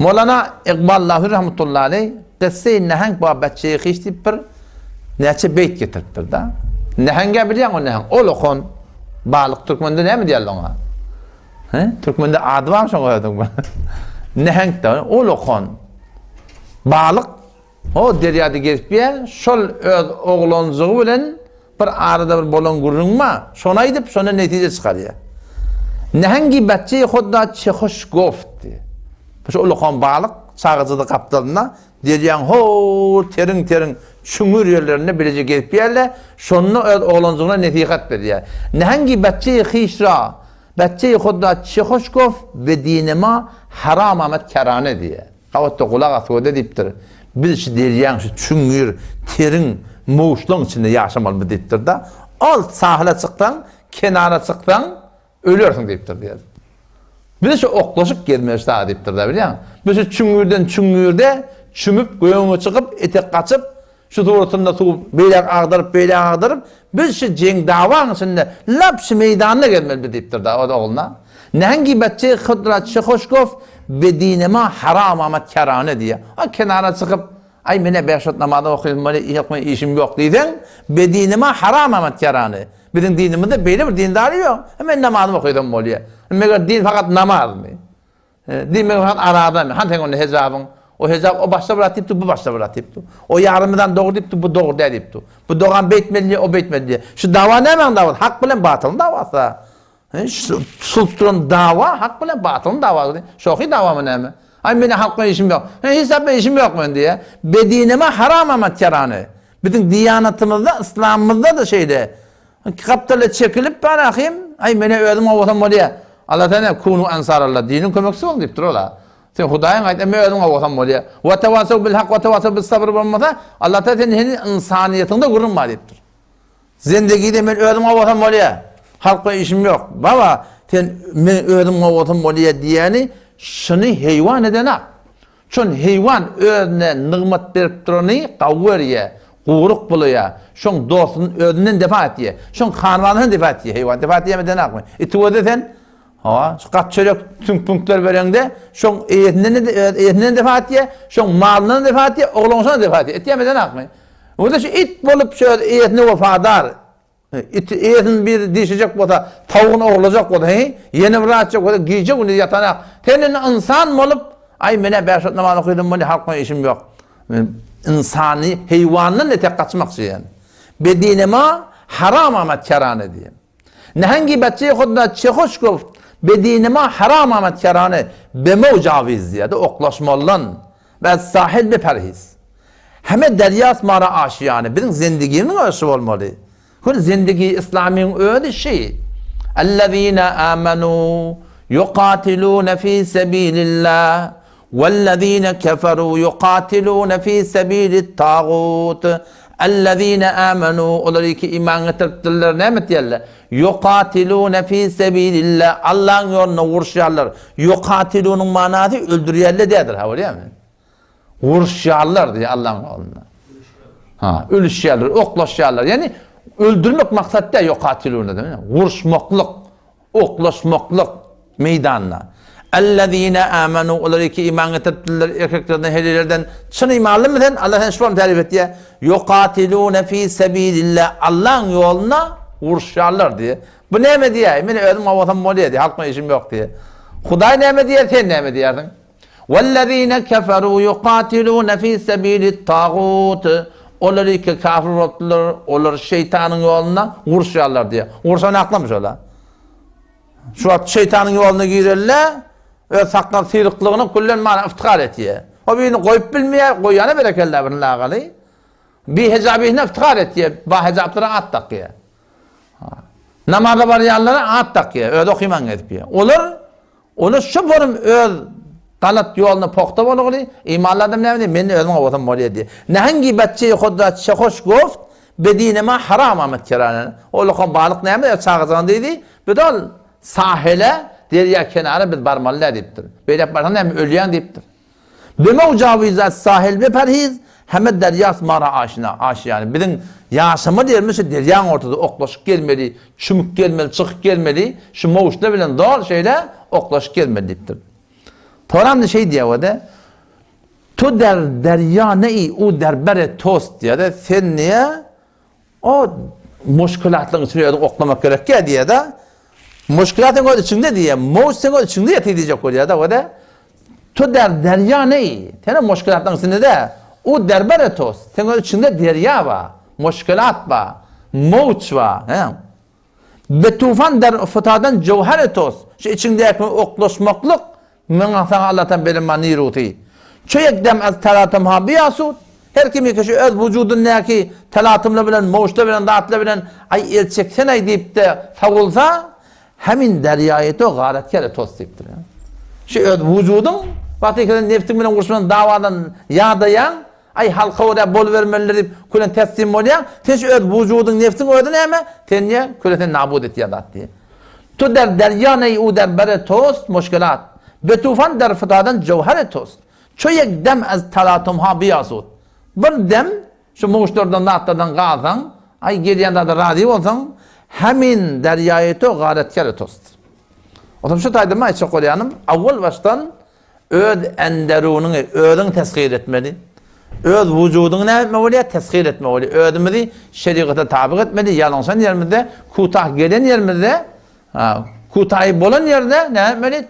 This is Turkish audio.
Molana İqbal Lahir rahmetullahi aleyh qisse-i neheng babetçeyi xiştip bir neçe beyt getiripdir da. Nehenge biliyan o neheng. Olukon balık Türkmende ne mi diyorlar ona? Türkmende adı var mı şuna koyduk mu? Neheng de olukon balık o deryada gezip yer şol öz oğlancığı bilen bir arada bir bolon gurrunma şona gidip şona netice çıkarıyor. Nehengi betçeyi xudda Çehoşkov diye. Şu olukon balık sağıcıda kaptalına deryan ho terin çümür yerlerine bilece gezip yerler şonunu öz oğlancığına netikat veriyor. Nehengi betçeyi xişra betçeyi xudda Çehoşkov ve dinema haram amet kerane diye. Kavatta kulak atıyor deyiptir. Biz şu deryan şu çümür terin moğuşluğun içinde yaşamalı mı deyiptir da alt sahile çıktan kenara çıktan ölüyorsun deyiptir diye. Bir de şu oklaşık gelmez daha deyiptir da biliyor musun? Bir şu çüngürde çümüp göğünü çıkıp etek kaçıp şu tuğrutunda tuğup beylek ağdırıp biz şu cenk davanın içinde lapşı meydanına gelmeli deyiptir da o da oğluna. Nehengi betçe Hıdrat Çehoşkov bedinema haram amet kerane diye. O kenara çıkıp ay mene beşot namazı okuyun bana işim yok dedin. Bedinema haram amet kerane. Bizim dinimizde böyle bir dindarı yok. Hemen namazımı okuyordum oluyor. Meğer din fakat namaz mı? Din fakat arada mı? Hangi onun hesabın? O hesap o başta bırakıptı, bu başta bırakıptı. O yarımdan doğru deyipti, bu doğru deyipti. Bu doğan beytmeli, o beytmeli. Şu dava ne hemen dava? Hak bilen batılın davası. Sultan dava, hak bilen batılın davası. Şoki dava mı ne mi? Ay benim halkla işim yok. Hesapla işim yok mu diye. Bedineme haram amet kerane. Bütün diyanatımızda, İslam'ımızda da şeyde. Kaptala çekilip ben akayım. Ay beni öldüm o vatan moliye. Allah Teala kunu ansarallah. Dinin kömekçisi olun deyip dururlar. Sen Hudayın ayet emme öldüm o vatan moliye. Ve tevasav bil hak ve tevasav bil sabır olmasa Allah Teala senin insaniyetinde gururma deyip dur. Zindagide ben öldüm o vatan moliye. Halkla işim yok. Baba sen ben öldüm o vatan moliye diyeni şunu heyvan edene. Çün heyvan öldüne nıgmat berip durani kavveriye. Kuyruk buluyor. Şun dostun ödünün defa etiye. Şun kanvanın defa etiye. Heyvan defa etiyemeden akmıyor. İtuğu sen kaç çörek tüm punktlar verende şun eyetinden defa etiye. Şun malının defa etiye. Oğlunsan defa etiye. Etiyemeden akmıyor. Orada şu it bulup şöyle eyetini vefadar. Eyetin bir dişecek bota. Tavuğunu oğulacak bota. Yeni bir rahatacak bota. Giyecek onu yatanak. Senin insan olup ay mene beşot namazı okudum bunu halkma işim yok. İnsani heyvanın etek kaçmak için. Bedinema haram amet kerane diye. Nehengi betçeyi Hıdrat Çehoşkov bedinema haram amet kerane beme ucaviz diye de oklaşmallan ve sahil bir perhiz. Heme deryas mara aşiyane. Bizim zindaginin ölçü olmalı. Kul zindagi İslam'ın öyle şey. Ellezine amenu yuqatilune fi sebilillah. وَالَّذ۪ينَ كَفَرُوا يُقَاتِلُونَ ف۪ي سَب۪يلِ الطَّاغُوتِ اَلَّذ۪ينَ آمَنُوا Onları ki iman getirdiler ne mi diyorlar? يُقَاتِلُونَ ف۪ي سَب۪يلِ اللّٰهِ Allah'ın yoluna vuruşarlar. يُقَاتِلُونَ'un manası öldürüyorlar diyedir. Ha öyle mi? Vuruşarlar diye Allah'ın yoluna. Ölüşüyorlar, oklaşıyorlar. Yani öldürmek maksat değil يُقَاتِلُونَ değil mi? Vuruşmaklık, oklaşmaklık meydanına. اَلَّذ۪ينَ آمَنُوا Onları ki iman getirdiler erkeklerden, helilerden çın imanlı mı sen? Allah'ın şuan tarif et diye. يُقَاتِلُونَ ف۪ي سَب۪يلِ اللّٰهِ Allah'ın yoluna vuruşarlar diye. Bu ne mi diye? Beni öldüm o vatan mı diye. Halkma işim yok diye. Huday ne mi diye? Sen ne mi diyerdin? وَالَّذ۪ينَ كَفَرُوا يُقَاتِلُونَ ف۪ي سَب۪يلِ الطَّاغُوتِ Onları ki kafir oldular, onları şeytanın yoluna vuruşarlar diye. Vuruşan aklamış ola. Şu an şeytanın yoluna girerler. Ve saklar sıyrıklığını kullen bana iftihar etiyor. O birini koyup bilmeye koyana berekeller bununla alakalı. Bir hecabihine iftihar etiyor. Bah hecaplara at takıyor. Namazda barayanlara at takıyor. Öyle okuman etmiyor. Olur şu forum öl talat yoluna pokta olur. İmanladım ne mi? Beni ölüm ovatam oluyor diye. Nehangi betçeyi Hıdrat Çehoşkov bedinema haram amet kerane. O lokon balık ne mi? Çağızan dedi. Bir de sahile derya kenarı bir barmallar deyiptir. Böyle yaparsan hem ölüyen deyiptir. Beme ucavizat sahil ve perhiz hem deryas mara aşiyane. Bizim yaşamı dermiş deryan ortada oklaşık gelmeli, çümük gelmeli, çıkık gelmeli. Şu moğuşla bilen doğal şeyle oklaşık gelmeli deyiptir. Toram da şey diye o da. Tu derya neyi u derbere tost diye de sen niye o muşkulatların içine oklamak gerek ya diye de muşkulatın o içinde diye mousen o içinde yatı diyecek oluyor da o da tu derya neyi tene muşkulatların içinde de u derbere tost sen o içinde derya var muşkulat var mouç var be tufan der fıtadan cevher tost şu içindeki oklaşmaklık men sana Allah'tan benim maniruti çöyak dem az talatum ha biyasut her kimi kişi öz vücudun neki talatımla bilen moğuşla bilen dağıtla bilen ay elçeksen ay deyip de savulsa hemin deryayeti o gayretkere toz deyiptir. Şu öz vücudun vakti nefsin bilen kurşunan davadan yağdayan ay halka oraya bol vermeleri deyip kulen teslim olayan sen şu öz vücudun nefsin ödün eme sen niye kuleten nabud et yadat diye. Tu derya neyi u derbere tost muşkilat betufan der fıtadan cevher tost çöyak dem az talatum ha biyasut bir dem şu muğuşlardan dağıtlardan qalsan ay geliyanda da radyo olsan hemin deryayeti o gayretkar tost. O zaman şu taydırma içe koyanım avval baştan öz enderununu özün teskir etmeli. Öz vücudunu ne etmeli? Teskir etmeli. Özümüzü şeriata tabi etmeli. Yalansan yerimizde, kutah gelen yerimizde, kutahı bolan yerde ne etmeli?